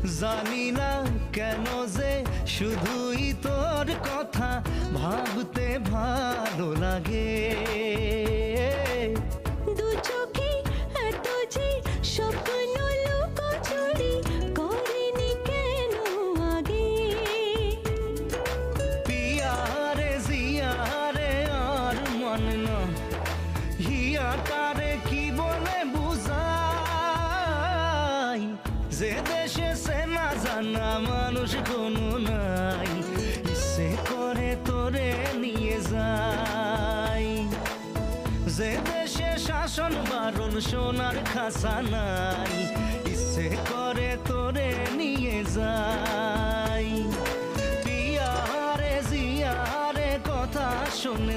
জানি না কেন যে শুধুই তোর কথা ভাবতে ভালো লাগে। দু চোখে এত যে স্বপ্ন লুকোচুরি করেনি কেন আগে। পিয়ারে জিয়ারে আর মন না হিয়াটারে কি বলে বুঝাই, যে দেশে সে না জানা মানুষ কোনো নাই, ইচ্ছে করে তোরে নিয়ে যাই। যে দেশে শাসন বারণ সোনার খাসা নাই, ইচ্ছে করে তোরে নিয়ে যাই। পিয়ারে জিয়ারে কথা শুনে